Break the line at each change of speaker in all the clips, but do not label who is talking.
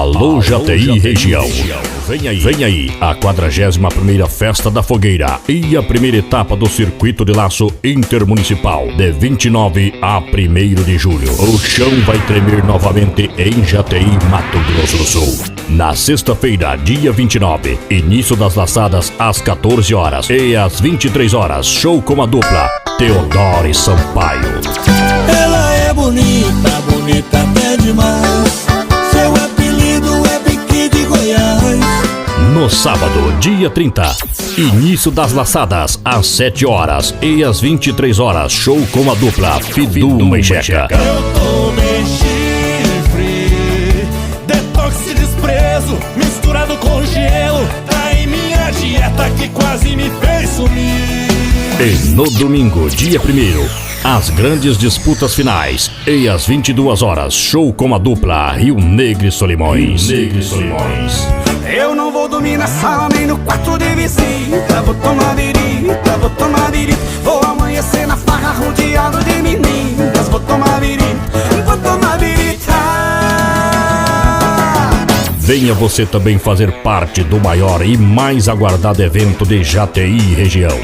Alô, Jataí região. Vem aí a 41ª Festa da Fogueira e a primeira etapa do Circuito de Laço Intermunicipal, de 29 a 1º de julho. O chão vai tremer novamente em Jataí, Mato Grosso do Sul. Na sexta-feira, dia 29, início das laçadas às 14 horas e às 23 horas, show com a dupla Teodoro e Sampaio.
Ela é bonita, bonita até demais. Seu apelido é Pique de Goiás.
No sábado, dia 30, início das laçadas às 7 horas e às 23 horas, show com a dupla Fidu e Checa.
Eu tomei chifre, detox e desprezo, misturado com gelo. Tá em minha dieta que quase me fez sumir.
E no domingo, dia 1º, as grandes disputas finais e às 22 horas, show com a dupla Rio Negro e Solimões.
Eu não vou dormir na sala nem no quarto de visita. Vou tomar birita, vou tomar birita. Vou amanhecer na farra rodeado de meninas. Vou tomar birita, vou tomar birita.
Venha você também fazer parte do maior e mais aguardado evento de Jataí região.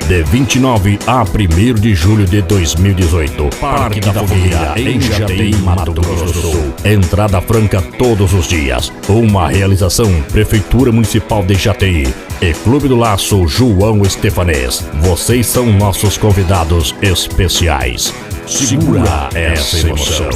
De 29 a 1º de julho de 2018, Parque da Fogueira, em Jataí, Mato Grosso do Sul. Entrada franca todos os dias. Uma realização Prefeitura Municipal de Jataí e Clube do Laço João Estefanês. Vocês são nossos convidados especiais. Segura essa emoção.